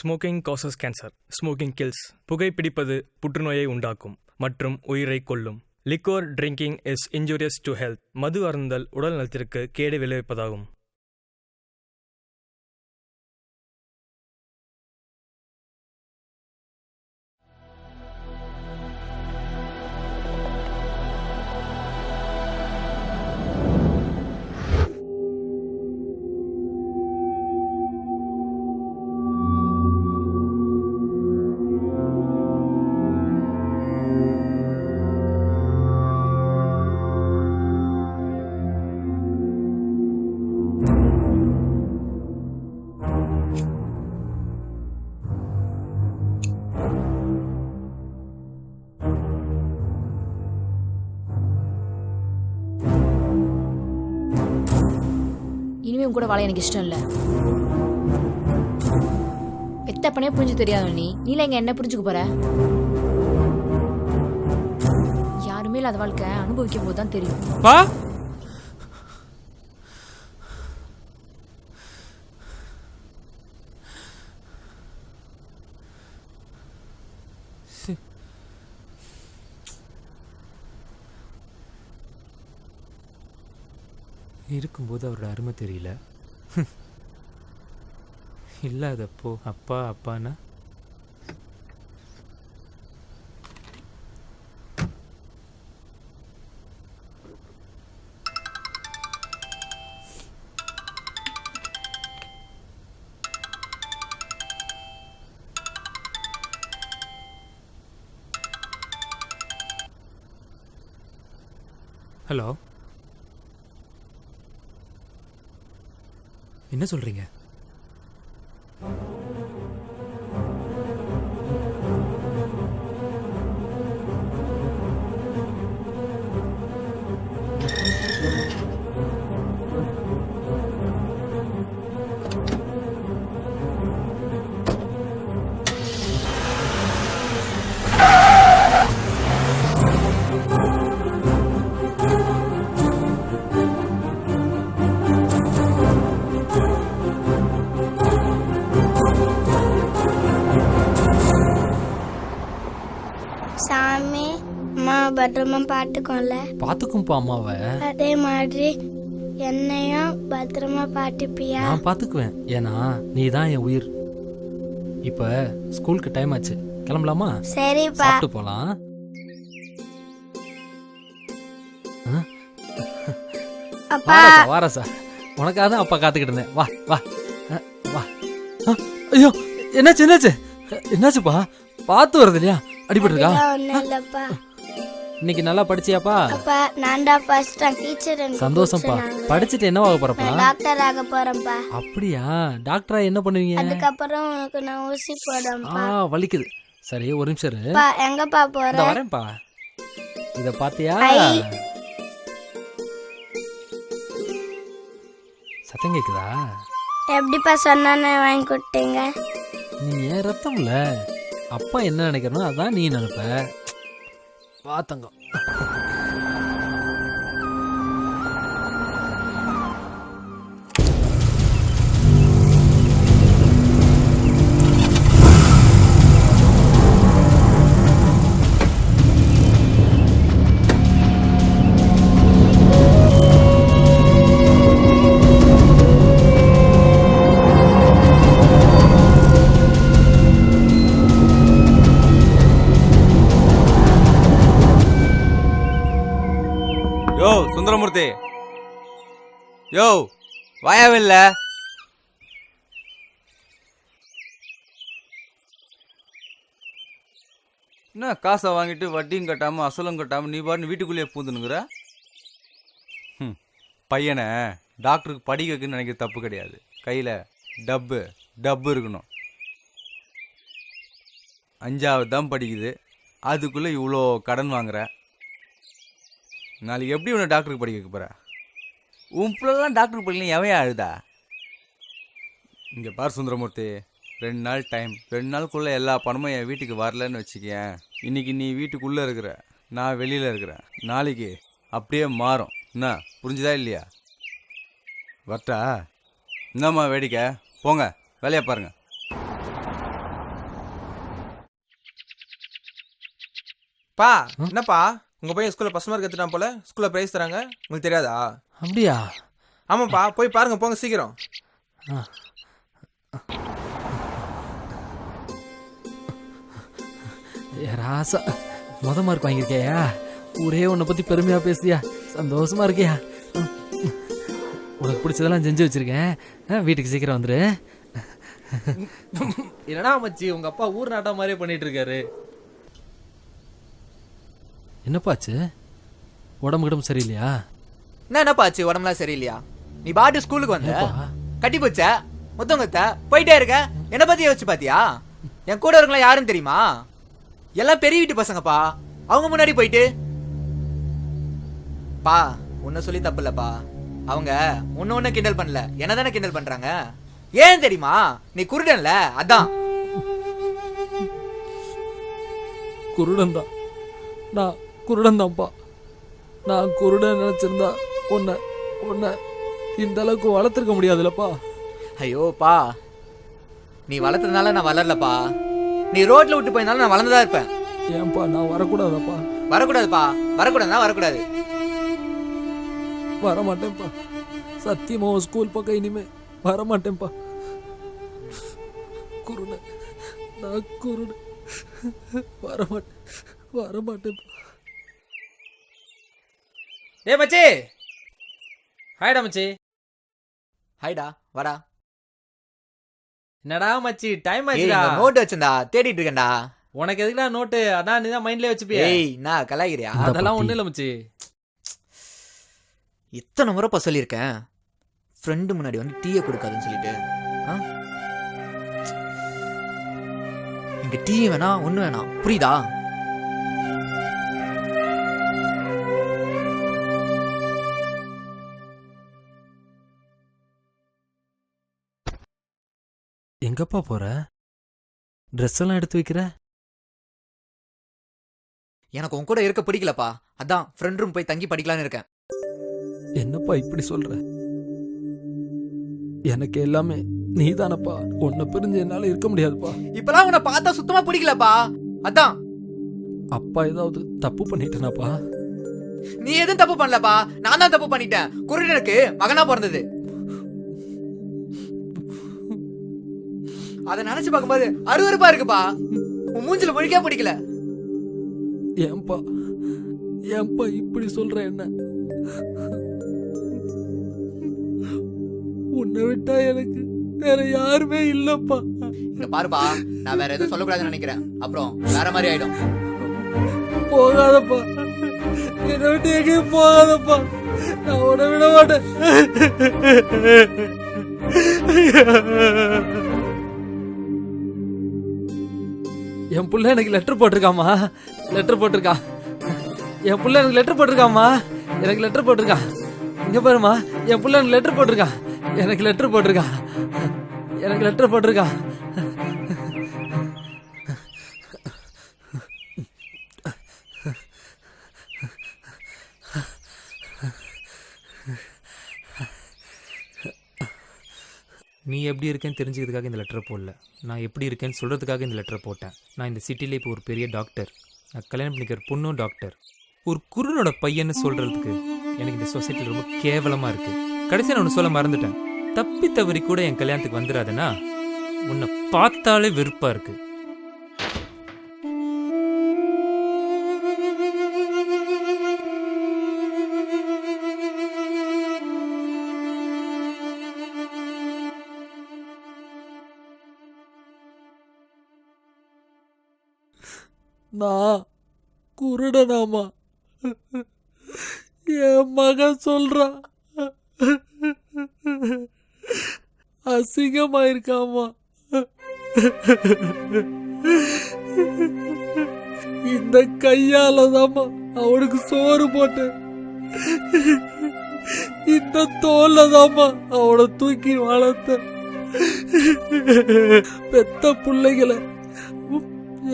Smoking causes cancer. Smoking kills. புகைப்பிடிப்பது புற்றுநோயை உண்டாக்கும் மற்றும் உயிரை கொல்லும். Liquor drinking is injurious to health. மது அருந்தல் உடல் நலத்திற்கு கேடு விளைவிப்பதாகும். இனிமே கூட வாழ எனக்கு இஷ்டம் இல்லை. பெத்தப்பனே புரிஞ்சு தெரியாத நீல இங்க என்ன புரிஞ்சுக்க போற? யாருமே இல்லாத வாழ்க்கை அனுபவிக்கும் போது தான் தெரியும். இருக்கும்போது அவரோட அருமை தெரியல, இல்லாதப்போ அப்பா அப்பானா. ஹலோ, என்ன சொல்றீங்க? சாமி அம்மா பத்திரமா பாத்துக்கோல. பாத்துக்கும்பா அம்மாவை. அதே மாதிரி என்னையும் பத்திரமா பாத்துப்பியா? நான் பாத்துக்குவேன், ஏன்னா நீ தான் என் உயிர். இப்ப ஸ்கூலுக்கு டைம் ஆச்சு, கிளம்பலாமா? சரிப்பா, சாப்பிட்டு போலாம். அப்பா வாரசா, உனக்காக தான் அப்பா காத்துக்கிட்டு இருந்தேன். வா வா வா. ஐயோ, என்னாச்சு என்னாச்சு என்னாச்சுப்பா? பார்த்து வருது இல்லையா? அடிபட்டு இருக்கா? ஒண்ணும் இல்லப்பா. இன்னைக்கு நல்லா படிச்சியாப்பா? அப்பா நான் தான் ஃபர்ஸ்ட் ரேங்க். டீச்சர் சந்தோஷம்ப்பா. படிச்சுட்டு என்ன ஆக போறப்பா? டாக்டர் ஆக போறேன்ப்பா. அப்படியா? டாக்டரா என்ன பண்ணுவீங்க? அதுக்கப்புறம் உனக்கு நான் ஊசி போடுறேன்ப்பா. வலிக்குது. சரி, ஒரு நிமிஷம் இரு. அப்பா எங்கப்பா போற? வரேன்ப்பா. இத பாத்தியா? சத்தம் கேக்குதா? எப்படிப்பா சொன்னானே வாங்கி கொடுத்தீங்க? நீ ஏன் ரத்தம்ல, அப்பா என்ன நினைக்கிறனோ அதான் நீ நினைப்ப. வா தங்கம். யோ சுந்தரமூர்த்தி, யோ வாயாவில்ல. என்ன காசை வாங்கிட்டு வட்டியும் கட்டாம அசலும் கட்டாம நீ பாட்டு வீட்டுக்குள்ளேயே பூந்துனுங்கிற? பையனை டாக்டருக்கு படிக்க வைக்கணும்னு நினைக்கிற தப்பு கிடையாது. கையில் டப்பு இருக்கணும். 5வது தான் படிக்குது, அதுக்குள்ளே இவ்வளோ கடன் வாங்குற. நாளைக்கு எப்படி உன்னை டாக்டருக்கு படிக்க வைக்க போற? உன் பிள்ளைலாம் டாக்டருக்கு படிக்கலாம், எவையா அழுதா? இங்கே பார் சுந்தரமூர்த்தி, 2 நாள் டைம். 2 நாளுக்குள்ளே எல்லா பணமும் என் வீட்டுக்கு வரலன்னு வச்சுக்கேன். இன்னைக்கு நீ வீட்டுக்குள்ளே இருக்கிற, நான் வெளியில் இருக்கிறேன். நாளைக்கு அப்படியே மாறும். என்ன புரிஞ்சுதா இல்லையா? வரட்டா? என்னம்மா வேடிக்கை? போங்க வேலையை பாருங்க. பா என்னப்பா உங்க பையன் ஸ்கூல்ல ஃபர்ஸ்ட் மார்க் எடுத்துட்டான் போல, ஸ்கூல்ல பிரைஸ் தராங்க, உங்களுக்கு தெரியாதா? அப்படியா? ஆமாப்பா, போய் பாருங்க, போங்க சீக்கிரம். ராசா மொத மார்க் வாங்கியிருக்கியா? ஊரே உன்னை பத்தி பெருமையா பேசியா? சந்தோஷமா இருக்கியா? உனக்கு பிடிச்சதெல்லாம் செஞ்சு வச்சிருக்கேன், வீட்டுக்கு சீக்கிரம் வந்துரு. என்னடா மச்சி, உங்க அப்பா ஊர் நாட்டம் மாதிரியே பண்ணிட்டு இருக்காரு. என்னப்பாச்சு? உடம்பு சரியில்லையா? என்னப்பா ஆச்சு? உடம்புலாம் சரியில்லையா? நீ பாட்டு ஸ்கூலுக்கு வந்த, கட்டி போச்ச மொத்தவங்க போயிட்டே இருக்க. என்ன பத்தி யோசிச்சு பாத்தியா? என் கூட இருக்கலாம் யாரும் தெரியுமா? எல்லாம் பெரிய வீட்டு பசங்கப்பா, அவங்க முன்னாடி போயிட்டு பா உன்ன சொல்லி தப்பு இல்லப்பா. அவங்க ஒன்னு கிண்டல் பண்ணல, என்னதானே கிண்டல் பண்றாங்க. ஏன் தெரியுமா? நீ குருடன்ல, அதான். குருடன் தான், நான் குருடன் தான்ப்பா. நான் குருடன் நினைச்சிருந்தா உன்னை இந்த அளவுக்கு வளர்த்துருக்க முடியாதுல்லப்பா. ஐயோப்பா, நீ வளர்த்ததுனால நான் வளரலப்பா. நீ ரோட்ல விட்டு போயிருந்தாலும் நான் வளர்ந்துதான் இருப்பேன். ஏன்பா நான் வரக்கூடாதாப்பா? வரக்கூடாதுப்பா, வரக்கூடாதுன்னா வரக்கூடாது. வரமாட்டேன்ப்பா, சத்தியமா ஸ்கூல் பக்கம் இனிமே வரமாட்டேன்ப்பா. குருடன், நான் குருடன், வரமாட்டேன்ப்பா. டேய் மச்சி, ஹாய்டா மச்சி. ஹாய்டா, வாடா. என்னடா மச்சி, டைம் ஏய், ஆச்சுடா. இங்க நோட் வச்சிருந்தா தேடிட்டு இருக்கேன்டா. உனக்கு எதுக்குடா நோட்டு? அதான் நீதான் மைண்ட்லயே வச்சுப்பிய. ஏய், நான் கலாய்கிறியா? அதெல்லாம் ஒண்ணு இல்ல மச்சி. இத்தனை முறைப்பா சொல்லியிருக்கேன், ஃப்ரெண்டு முன்னாடி வந்து டீயை கொடுக்காதுன்னு சொல்லிட்டு. இங்க டீ வேணாம், ஒண்ணு வேணாம், புரியுதா? எங்கப்பா போற? ட்ரெஸ் எல்லாம் எடுத்து வைக்கிற? எனக்கு உன் கூட இருக்க பிடிக்கலப்பா, அதான் ஃப்ரெண்ட் ரூம் போய் தங்கி படிக்கலான்னு இருக்கேன். என்னப்பா இப்படி சொல்ற? எனக்கு எல்லாமே நீதானப்பா. உன்னை பிரிஞ்சு என்னால இருக்க முடியாதுப்பா. இப்பெல்லாம் உன்னை பார்த்தா சுத்தமா பிடிக்கலப்பா, அதான். அப்பா ஏதாவது தப்பு பண்ணிட்டேனாப்பா? நீ எதுவும் தப்பு பண்ணலப்பா, நான் தான் தப்பு பண்ணிட்டேன். குருடனுக்கு மகனா பிறந்தது. அதை நினைச்சு பார்க்கும்போது அருவருப்பா இருக்குப்பா. உன் மூஞ்சில முழிக்கா பிடிக்கல. ஏன்பா இப்படி சொல்ற? என்ன உன்னை விட்டா எனக்கு வேற யாருமே இல்லப்பா. இங்க பாருப்பா, நான் வேற எதுவும் சொல்லக்கூடாதுன்னு நினைக்கிறேன், அப்புறம் வேற மாதிரி ஆயிடும். போகாதப்பா, என்னை விட்டு எங்கேயும் போகாதப்பா. நான் உன்னை விட மாட்டேன். என் புள்ள எனக்கு லெட்டர் போட்டிருக்காமா, லெட்டர் போட்டிருக்கான். என் புள்ள எனக்கு லெட்டர் போட்டிருக்காமா, எனக்கு லெட்டர் போட்டிருக்கான். இங்க பாருமா, என் புள்ள எனக்கு லெட்டர் போட்டிருக்கான், எனக்கு லெட்டர் போட்டிருக்கான், எனக்கு லெட்டர் போட்டிருக்கான். நீ எப்படி இருக்கேன்னு தெரிஞ்சுக்கிறதுக்காக இந்த லெட்டரை போடல, நான் எப்படி இருக்கேன்னு சொல்கிறதுக்காக இந்த லெட்டரை போட்டேன். நான் இந்த சிட்டியில் இப்போ ஒரு பெரிய டாக்டர், நான் கல்யாணம் பண்ணிக்கிற பொண்ணும் டாக்டர். ஒரு குருனோட பையன்னு சொல்கிறதுக்கு எனக்கு இந்த சொசைட்டியில் ரொம்ப கேவலமாக இருக்குது. கடைசியாக நான் ஒன்று சொல்ல மறந்துட்டேன், தப்பி தவறி கூட என் கல்யாணத்துக்கு வந்துடாதுன்னா உன்னை பார்த்தாலே வெறுப்பாக இருக்குது. நான் குருடனாமா? என் மகன் சொல்றான், அசிங்கமா இருக்காமா. இந்த கையாலதாமா அவனுக்கு சோறு போட்டேன், இந்த தோல்லதாமா அவனை தூக்கி வளர்த்த. பெத்த பிள்ளைகளை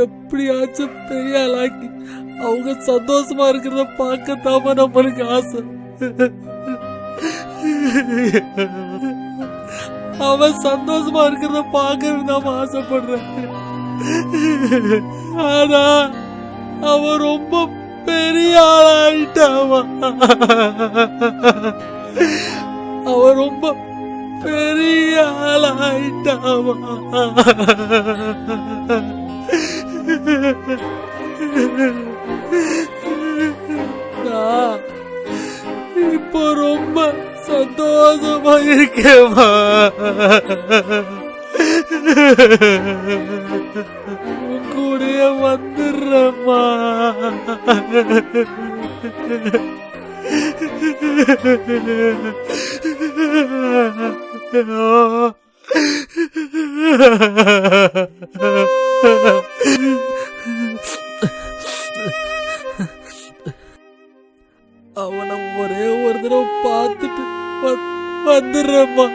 எப்படியாச்சும் பெரிய ஆளாக்கி அவங்க சந்தோஷமா இருக்கிறத பார்க்கத்தாம நம்மளுக்கு ஆசை. அவன் சந்தோஷமா இருக்கிறத பார்க்கறது நாம ஆசைப்படுறேன். ஆனா அவன் ரொம்ப பெரிய ஆளாயிட்டாமா. அவன் ரொம்ப பெரிய ஆளாயிட்டாமா. நான் இப்போ ரொம்ப சந்தோஷமா இருக்கேம்மா. உன் கூடயே வந்துடுறேம்மா. அவனை ஒரே ஒரு தடவை பார்த்துட்டு வந்துடுறேம்மா.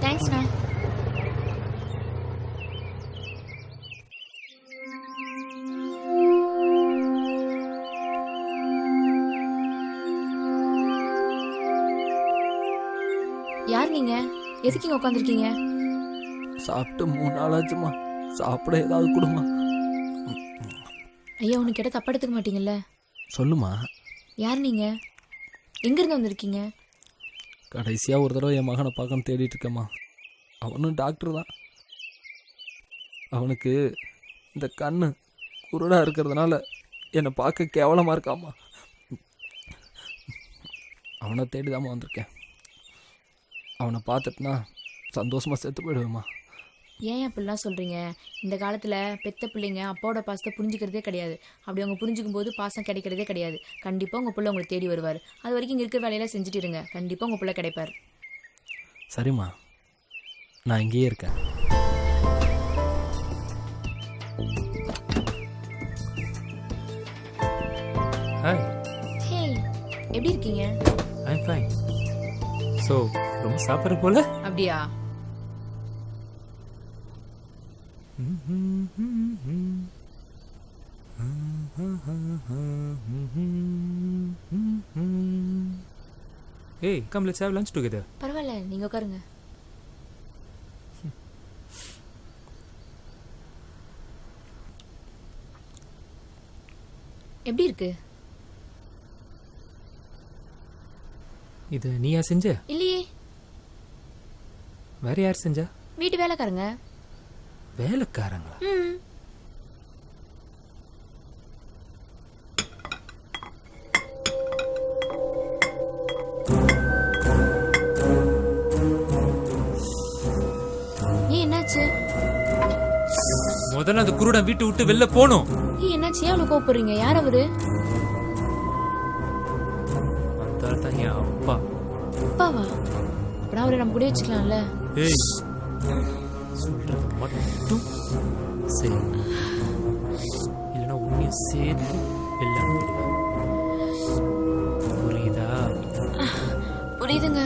தேங்க்ஸ்ண்ணா. யார் நீங்க? எதுக்கு இங்க உட்காந்துருக்கீங்க? சாப்பிட்டு 3 நாள் ஆச்சுமா. சாப்பிட ஏதாவது கொடுமா. ஐயா உனக்கு கேட்ட தப்பா எடுத்துக்க மாட்டீங்கல்ல? சொல்லுமா. யார் நீங்க? எங்க இருந்து வந்திருக்கீங்க? கடைசியாக ஒரு தடவை என் மகனை பார்க்கணும் தேடிட்டு இருக்கேம்மா. அவனும் டாக்டர் தான். அவனுக்கு இந்த கண்ணு குருடாக இருக்கிறதுனால என்னை பார்க்க கேவலமாக இருக்காம்மா. அவனை தேடிதாம்மா வந்திருக்கேன். அவனை பார்த்துட்டுனா சந்தோஷமாக செத்து போயிடுவேம்மா. ஏன் அப்படிலாம் சொல்கிறீங்க? இந்த காலத்தில் பெத்த பிள்ளைங்க அப்பாவோட பாசத்தை புரிஞ்சுக்கிறதே கிடையாது. அப்படி அவங்க புரிஞ்சுக்கும் போது பாசம் கிடைக்கிறதே கிடையாது. கண்டிப்பாக உங்கள் பிள்ளை உங்களை தேடி வருவார். அது வரைக்கும் இங்கே இருக்கிற வேலையெல்லாம் செஞ்சுட்டு இருங்க. கண்டிப்பாக உங்கள் பிள்ளை கிடைப்பார். சரிம்மா, நான் இங்கேயே இருக்கேன். ஹாய், ஹே, எப்படி இருக்கீங்க? I am fine. ஸோ ரொம்ப சாப்பிட்ற போல? அப்படியா? Hey, come let's have lunch together. பரவாயில்ல, நீங்கள் உட்காருங்க. எப்படி இருக்கு? இது நீயா செஞ்ச? இல்லையே. வேற யார் செஞ்சா? வீட்டு வேலைக்காரங்க. வேலைக்காரங்களா? ம். என்னாச்சு? முதல்ல அந்த குருடன் வீட்டு விட்டு வெளில போகணும். என்னாச்சு? ஏன் அவ்வளோ கோவப்படுறீங்க? யார் அவரு? அந்த தான் என் அப்பா. அப்பாவா? அப்படின்னா அவரை நம்ம கூட வச்சுக்கலாம்ல? ஏய், சொல்றது மட்டும் சரி, இல்லைன்னா உன்னையும் சேர்த்து வெளில அனுப்பிடுவேன். புரியுதா? புரியுதுங்க.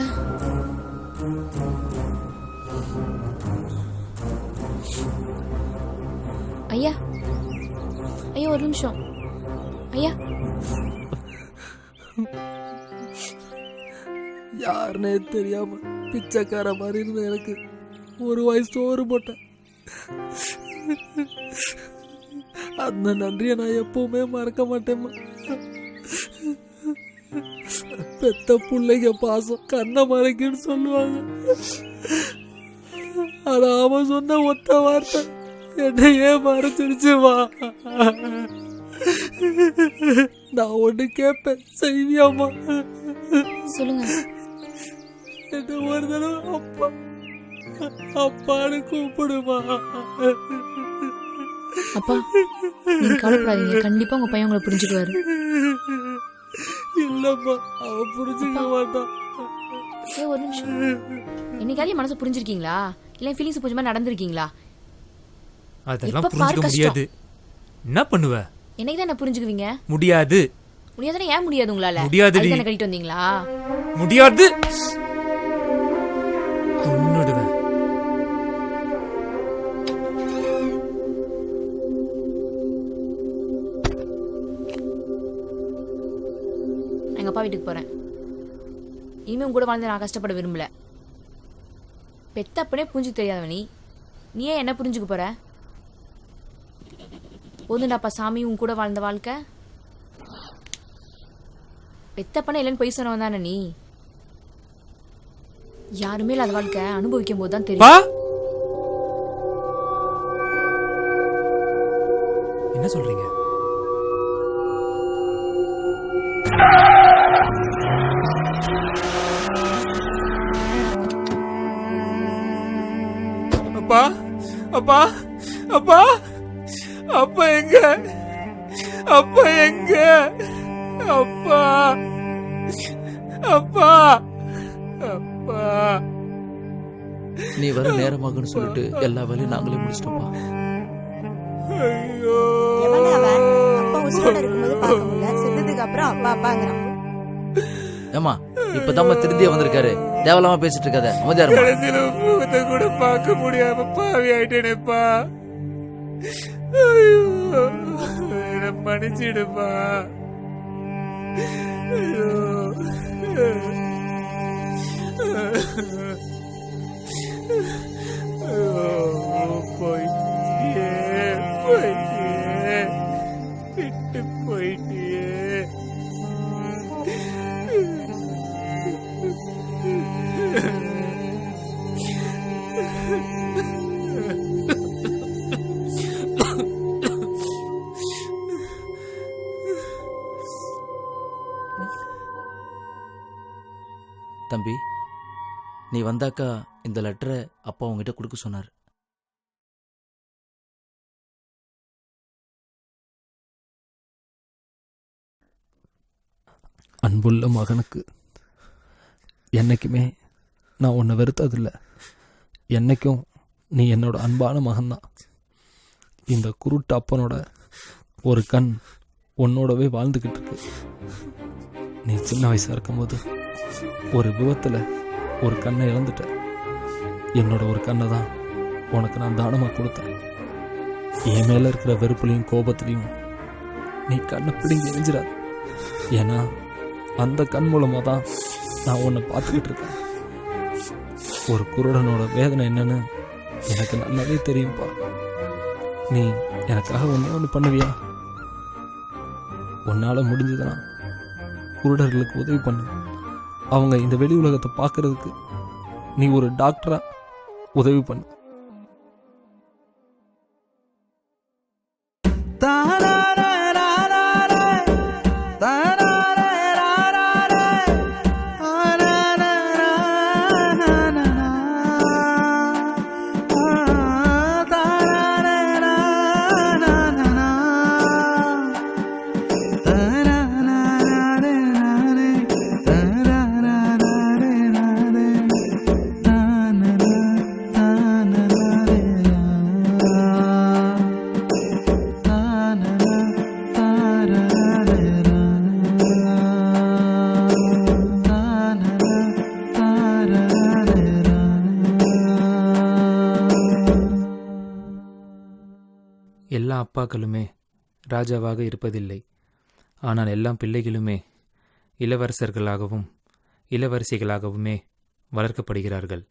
ஐயா, ஐயா ஒரு நிமிஷம். ஐயா, யாருன்னே தெரியாம பிச்சைக்கார மாதிரி இருந்த எனக்கு ஒரு வயசு சோறு போட்டேன். அந்த நன்றியை நான் எப்பவுமே மறக்க மாட்டேம்மா. பெத்த பிள்ளைங்க பாசம் கண்ணை மறைக்குன்னு சொல்லுவாங்க. ஆனா அவன் சொன்ன ஒத்த வார்த்தை என்னையே மறைச்சிருச்சுமா. நான் ஒண்ணு கேட்பேன், செய்வியாமா? சொல்லுங்க. என்ன ஒரு தடவை அப்பா அப்பான்னு கூப்பிடுமா. அப்பா நீங்க கவலைப்படாதீங்க, கண்டிப்பா உங்க பையன் உங்களை புரிஞ்சுக்குவாரு. இல்லம்மா, அவன் புரிஞ்சுக்க மாட்டான். ஒரு நிமிஷம், என்னைக்காவது மனசை புரிஞ்சிருக்கீங்களா? இல்ல ஃபீலிங்ஸ் புரிஞ்ச மாதிரி நடந்திருக்கீங்களா? அதெல்லாம் எப்ப பாரு புரிஞ்சுக்க முடியாது. என்ன பண்ணுவ? என்னைக்கு தான் என்ன புரிஞ்சுக்குவீங்க? முடியாது. முடியாதுன்னா ஏன் முடியாது உங்களால? முடியாதுடி. அதுக்கு என்ன கட்டிட்டு வந்தீங்களா? முடியாது. கொன்னுடுவேன். எங்க அப்பா வீட்டுக்கு போறேன். இனிமே உங்க கூட வாழ்ந்து நான் கஷ்டப்பட விரும்பல. பெத்தப்பனே புரிஞ்சுக்க தெரியாதவ நீ ஏன் என்ன புரிஞ்சுக்க போற? போதுண்டாப்பா சாமி உன் கூட வாழ்ந்த வாழ்க்கை. பெத்தப்பனே இல்லைன்னு பொய் சொன்னவன் தானே நீ. யாருமே இல்லாத வாழ்க்கை அனுபவிக்கும் போது தான் தெரியும். என்ன சொல்றீங்க? அப்பா அப்பா அப்பா அப்பா எங்க? அப்பா எங்க? அப்பா அப்பா அப்பா. நீ வர நேரமாகுன்னு சொல்லிட்டு எல்லா வேலையும் நாங்களே முடிச்சிட்டோம்ப்பா. ஐயோ, அப்பா உசுரோட இருக்கும்போது பார்க்க முடியல, செத்ததுக்கு அப்புறம் அப்பா அப்பாங்கிறான். ஏமா இப்பதான் திருந்தியே வந்திருக்காரு, தேவலாமா பேசிட்டு இருக்காத, அமைதியா கடைசியில முகத்தை கூட பார்க்க முடியாம பாவி ஆயிட்டேனேப்பா. ஐயோ, என்ன மன்னிச்சிடுப்பா. ஐயோ. போயிட்டியே போயிட்டியே விட்டு போயிட்டியே. தம்பி, நீ வந்தாக்கா இந்த லெட்டரை அப்பா உங்ககிட்ட கொடுக்க சொன்னார். அன்புள்ள மகனுக்கு என்னைக்குமே நான் உன்னை வெறுத்ததில்லை. என்னைக்கும் நீ என்னோட அன்பான மகன்தான். இந்த குருட்டு அப்பனோட ஒரு கண் உன்னோடவே வாழ்ந்துக்கிட்டு இருக்கு. நீ சின்ன வயசாக இருக்கும்போது ஒரு விபத்தில் ஒரு கண்ணை இழந்துட்ட. என்னோட ஒரு கண்ணை தான் உனக்கு நான் தானமாக கொடுத்தேன். என் மேலே இருக்கிற வெறுப்புலையும் கோபத்துலையும் நீ கண்ணை பிடிங்கி எரிஞ்சிடாது. ஏன்னா அந்த கண் மூலமாக தான் நான் உன்னை பார்த்துக்கிட்டு இருக்கேன். ஒரு குருடனோட வேதனை என்னன்னு எனக்கு நல்லாவே தெரியும்ப்பா. நீ எனக்காக ஒன்று பண்ணுவியா? உன்னால் முடிஞ்சதுன்னா குருடர்களுக்கு உதவி பண்ணு. அவங்க இந்த வெளி உலகத்தை பார்க்கறதுக்கு நீ ஒரு டாக்டரா உதவி பண்ணு. எல்லா அப்பாக்களுமே ராஜாவாக இருப்பதில்லை. ஆனால் எல்லா பிள்ளைகளுமே இளவரசர்களாகவும் இளவரசிகளாகவுமே வளர்க்கப்படுகிறார்கள்.